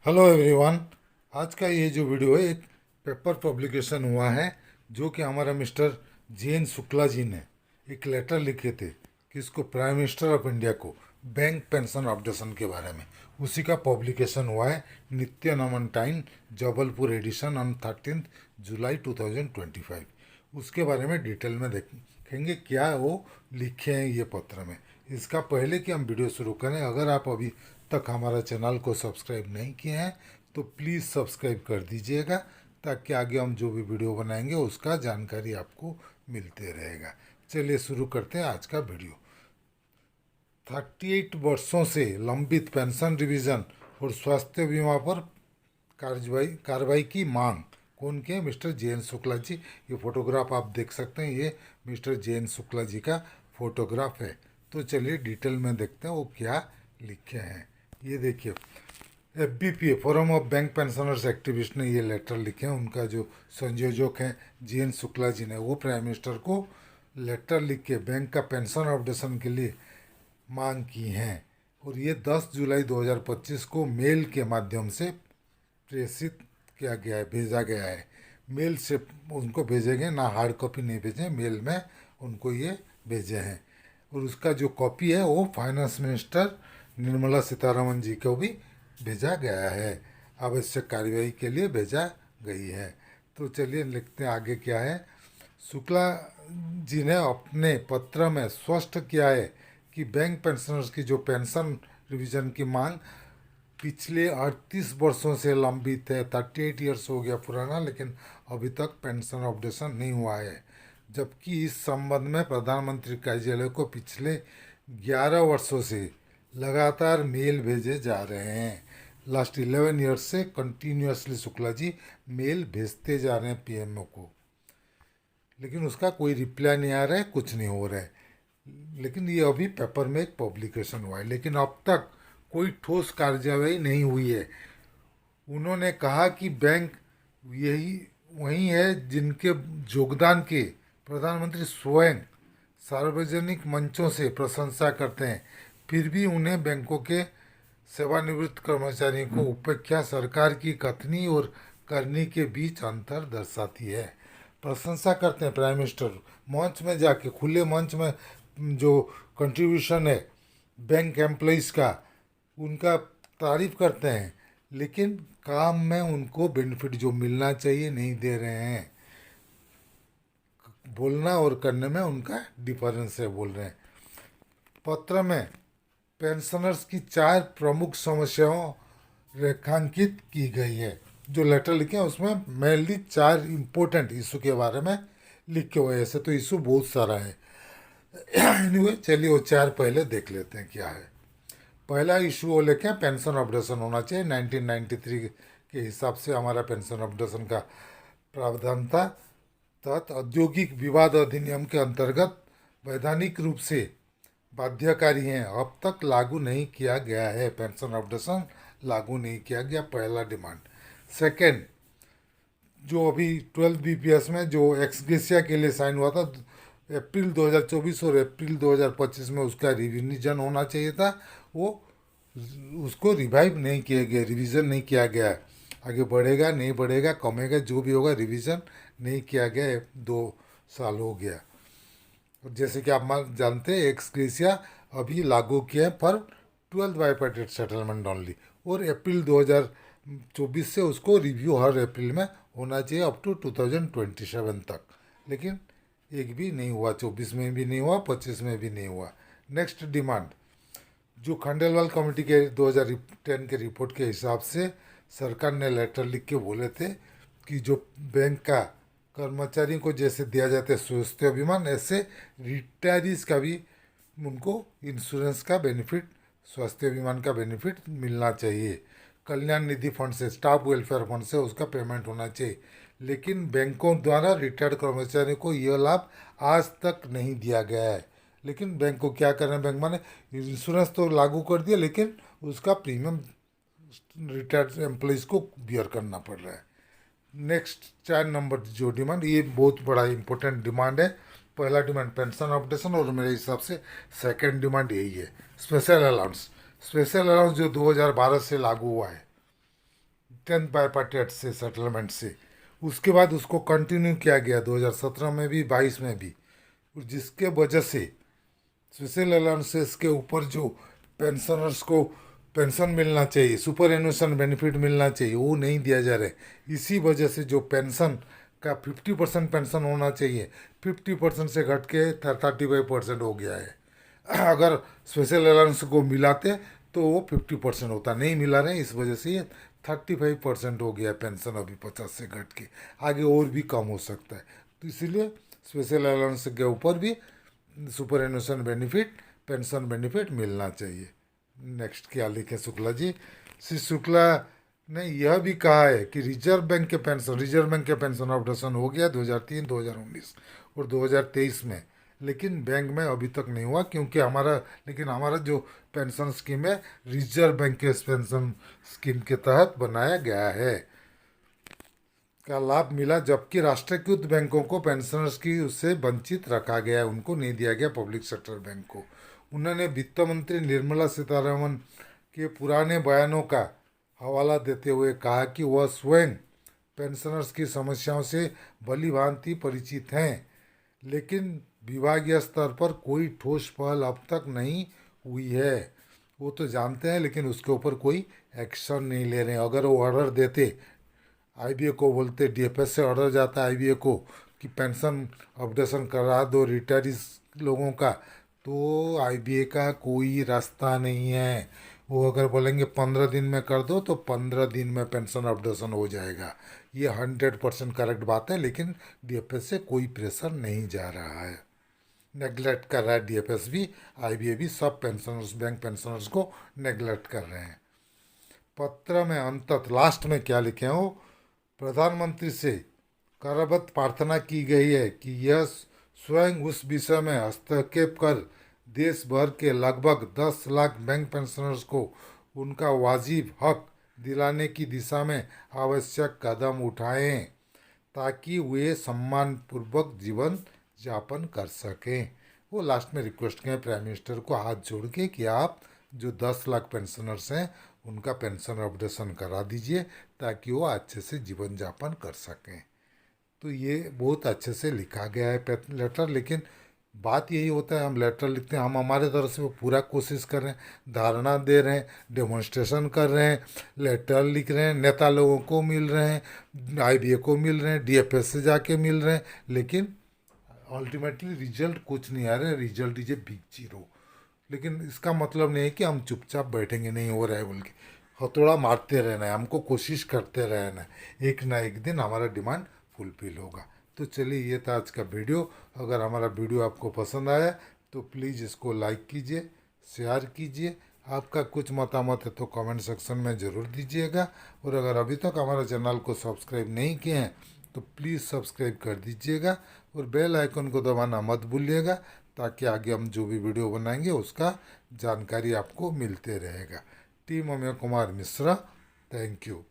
Hello everyone. आज का ये जो वीडियो है एक पेपर पब्लिकेशन हुआ है जो कि हमारा mister J N Shukla ji ने एक लेटर लिखे थे कि इसको प्राइम मिनिस्टर ऑफ इंडिया को बैंक पेंशन अपडेशन के बारे में, उसी का पब्लिकेशन हुआ है नित्य नमन टाइम जबलपुर एडिशन ऑन 13 जुलाई 2025। उसके बारे में डिटेल में देखेंगे क्या वो लिखे हैं ये पत्र में। इसका पहले कि हम वीडियो शुरू करें, अगर आप अभी तक हमारा चैनल को सब्सक्राइब नहीं किए हैं तो प्लीज़ सब्सक्राइब कर दीजिएगा, ताकि आगे हम जो भी वीडियो बनाएंगे उसका जानकारी आपको मिलते रहेगा। चलिए शुरू करते हैं आज का वीडियो। 38 वर्षों से लंबित पेंशन रिवीजन और स्वास्थ्य बीमा पर कार्रवाई की मांग। कौन के? Mister J N Shukla ji. ये फोटोग्राफ आप देख सकते हैं, ये mister J N Shukla ji का फोटोग्राफ है। तो चलिए डिटेल में देखते हैं वो क्या लिखे हैं। ये देखिए, FBPA forum of bank pensioners activist ने ये लेटर लिखे हैं। उनका जो संयोजक हैं जे एन शुक्ला जी ने, वो प्राइम मिनिस्टर को लेटर लिख के बैंक का पेंशन अपडेशन के लिए मांग की हैं। और ये 10 जुलाई 2025 को मेल के माध्यम से प्रेषित किया गया है, भेजा गया है। मेल से उनको भेजे गए, ना हार्ड कॉपी नहीं भेजे, मेल में उनको ये भेजे हैं। और उसका जो कॉपी है वो फाइनेंस मिनिस्टर निर्मला सीतारमन जी को भी भेजा गया है, आवश्यक कार्यवाही के लिए भेजा गई है। तो चलिए लिखते हैं आगे क्या है। शुक्ला जी ने अपने पत्र में स्पष्ट किया है कि बैंक पेंशनर्स की जो पेंशन रिवीजन की मांग पिछले 38 वर्षों से लंबित है। 38 ईयर्स हो गया पुराना, लेकिन अभी तक पेंशन अपडेशन नहीं हुआ है। जबकि इस संबंध में प्रधानमंत्री कार्यालय को पिछले 11 वर्षों से लगातार मेल भेजे जा रहे हैं। लास्ट 11 ईयर्स से कंटिन्यूसली शुक्ला जी मेल भेजते जा रहे हैं पीएमओ को, लेकिन उसका कोई रिप्लाई नहीं आ रहा है, कुछ नहीं हो रहा है। लेकिन ये अभी पेपर में एक पब्लिकेशन हुआ है, लेकिन अब तक कोई ठोस कार्यवाही नहीं हुई है। उन्होंने कहा कि बैंक यही वही है जिनके योगदान के प्रधानमंत्री स्वयं सार्वजनिक मंचों से प्रशंसा करते हैं, फिर भी उन्हें बैंकों के सेवानिवृत्त कर्मचारियों को उपेक्षा सरकार की कथनी और करनी के बीच अंतर दर्शाती है। प्रशंसा करते हैं प्राइम मिनिस्टर, मंच में जाके खुले मंच में जो कंट्रीब्यूशन है बैंक एम्प्लॉइज़ का, उनका तारीफ करते हैं, लेकिन काम में उनको बेनिफिट जो मिलना चाहिए नहीं दे रहे हैं। बोलना और करने में उनका डिफरेंस है, बोल रहे हैं। पत्र में पेंशनर्स की 4 प्रमुख समस्याओं रेखांकित की गई है। जो लेटर लिखे हैं उसमें मेनली 4 इम्पोर्टेंट इशू के बारे में लिखे हुए हैं। ऐसे तो इशू बहुत सारा है। एनीवे चलिए वो 4 पहले देख लेते हैं क्या है। पहला इशू वो लेके पेंशन अपडेशन होना चाहिए। 1993 के हिसाब से हमारा पेंशन अपडेशन का प्रावधान था। तहत औद्योगिक विवाद अधिनियम के अंतर्गत वैधानिक रूप से बाध्यकारी हैं, अब तक लागू नहीं किया गया है। पेंशन अपडेशन लागू नहीं किया गया, पहला डिमांड। सेकेंड, जो अभी 12 BPS में जो एक्सग्रेसिया के लिए साइन हुआ था अप्रैल 2024 और अप्रैल 2025 में, उसका रिविजन होना चाहिए था। वो उसको रिवाइव नहीं किया गया, रिवीजन नहीं किया गया। आगे बढ़ेगा नहीं बढ़ेगा, कमेगा, जो भी होगा, रिवीजन नहीं किया गया। 2 साल हो गया। और जैसे कि आप जानते हैं एक्सग्रेसिया अभी लागू किए हैं पर 12 बाईपार्टेट सेटलमेंट ओनली, और अप्रैल 2024 से उसको रिव्यू हर अप्रैल में होना चाहिए अप टू 2027 तक। लेकिन एक भी नहीं हुआ, 24 में भी नहीं हुआ, 25 में भी नहीं हुआ। नेक्स्ट डिमांड, जो खंडेलवाल कमेटी के 2010 के रिपोर्ट के हिसाब से सरकार ने लेटर लिख के बोले थे कि जो बैंक का कर्मचारियों को जैसे दिया जाता है स्वास्थ्य बीमा, ऐसे रिटायरीज का भी उनको इंश्योरेंस का बेनिफिट, स्वास्थ्य बीमा का बेनिफिट मिलना चाहिए। कल्याण निधि फंड से, स्टाफ वेलफेयर फंड से उसका पेमेंट होना चाहिए। लेकिन बैंकों द्वारा रिटायर्ड कर्मचारियों को यह लाभ आज तक नहीं दिया गया है। लेकिन बैंक को क्या करना है, बैंक माने इंश्योरेंस तो लागू कर दिया, लेकिन उसका प्रीमियम रिटायर्ड एम्प्लॉयज़ को बियर करना पड़ रहा है। नेक्स्ट 4 नंबर जो डिमांड, ये बहुत बड़ा इंपॉर्टेंट डिमांड है। पहला डिमांड पेंशन अपडेशन, और मेरे हिसाब से सेकंड डिमांड यही है, स्पेशल अलाउंस। स्पेशल अलाउंस जो 2012 से लागू हुआ है, 10th बाईपार्टेट से सेटलमेंट से। उसके बाद उसको कंटिन्यू किया गया 2017 में भी 22 में भी, और जिसके वजह से स्पेशल अलाउंसेस के ऊपर जो पेंशनर्स को पेंशन मिलना चाहिए, सुपर एनुएशन बेनिफिट मिलना चाहिए, वो नहीं दिया जा रहा है। इसी वजह से जो पेंशन का 50% पेंशन होना चाहिए 50% से घट के 35% हो गया है। अगर स्पेशल अलाउंस को मिलाते तो वो 50% होता, नहीं मिला रहे, इस वजह से ये 35% हो गया पेंशन अभी 50 से घट के। आगे और भी कम हो सकता है, तो इसीलिए स्पेशल अलाउंस के ऊपर भी सुपर एनुएशन बेनिफिट, पेंशन बेनिफिट मिलना चाहिए। नेक्स्ट क्या लिखे शुक्ला जी? श्री शुक्ला ने यह भी कहा है कि रिजर्व बैंक के पेंशन अपडेशन हो गया 2003, 2019 और 2023 में, लेकिन बैंक में अभी तक नहीं हुआ क्योंकि हमारा जो पेंशन स्कीम है रिजर्व बैंक के पेंशन स्कीम के तहत बनाया गया है का लाभ मिला, जबकि राष्ट्रीयकृत बैंकों को पेंशनर्स की उससे वंचित रखा गया है, उनको नहीं दिया गया पब्लिक सेक्टर बैंक को। उन्होंने वित्त मंत्री निर्मला सीतारमण के पुराने बयानों का हवाला देते हुए कहा कि वह स्वयं पेंशनर्स की समस्याओं से भली भांति परिचित हैं, लेकिन विभागीय स्तर पर कोई ठोस पहल अब तक नहीं हुई है। वो तो जानते हैं लेकिन उसके ऊपर कोई एक्शन नहीं ले रहे हैं। अगर वो ऑर्डर देते, आईबीए को बोलते, डीएफएस से ऑर्डर जाता है आईबीए को कि पेंशन अपडेशन करा दो रिटायरीज लोगों का, तो आईबीए का कोई रास्ता नहीं है। वो अगर बोलेंगे 15 दिन में कर दो तो 15 दिन में पेंशन अपडेशन हो जाएगा। ये 100% करेक्ट बात है, लेकिन डीएफएस से कोई प्रेशर नहीं जा रहा है, नेगलेक्ट कर रहा है डीएफएस भी, आईबीए भी, सब पेंशनर्स, बैंक पेंशनर्स को नेगलेक्ट कर रहे हैं। पत्र में अंततः लास्ट में क्या लिखे हो? प्रधानमंत्री से करबद्ध प्रार्थना की गई है कि यह स्वयं उस विषय में हस्तक्षेप कर देश भर के लगभग 10 लाख बैंक पेंशनर्स को उनका वाजिब हक दिलाने की दिशा में आवश्यक कदम उठाएं, ताकि वे सम्मानपूर्वक जीवन यापन कर सकें। वो लास्ट में रिक्वेस्ट करें प्राइम मिनिस्टर को हाथ जोड़ के कि आप जो 10 लाख पेंशनर्स हैं उनका पेंशन अपडेशन करा दीजिए ताकि वो अच्छे से जीवन यापन कर सकें। तो ये बहुत अच्छे से लिखा गया है लेटर, लेकिन बात यही होता है हम लेटर लिखते हैं, हम हमारे तरफ से वो पूरा कोशिश कर रहे हैं, धारणा दे रहे हैं, डेमोन्स्ट्रेशन कर रहे हैं, लेटर लिख रहे हैं, नेता लोगों को मिल रहे हैं, आईबीए को मिल रहे हैं, डीएफएस से जाके मिल रहे हैं, लेकिन अल्टीमेटली रिजल्ट कुछ नहीं आ रहा है। Result is a big zero. लेकिन इसका मतलब नहीं है कि हम चुपचाप बैठेंगे, नहीं हो रहा है बोल के हथौड़ा मारते रहना है, हमको कोशिश करते रहना है, एक ना एक दिन हमारा डिमांड फुलफिल होगा। तो चलिए ये था आज का वीडियो। अगर हमारा वीडियो आपको पसंद आया तो प्लीज़ इसको लाइक कीजिए, शेयर कीजिए। आपका कुछ मतामत है तो कमेंट सेक्शन में ज़रूर दीजिएगा। और अगर अभी तक हमारा चैनल को सब्सक्राइब नहीं किए हैं तो प्लीज़ सब्सक्राइब कर दीजिएगा और बेल आइकन को दबाना मत भूलिएगा, ताकि आगे हम जो भी वीडियो बनाएंगे उसका जानकारी आपको मिलते रहेगा। Team Amey Kumar Mishra, thank you.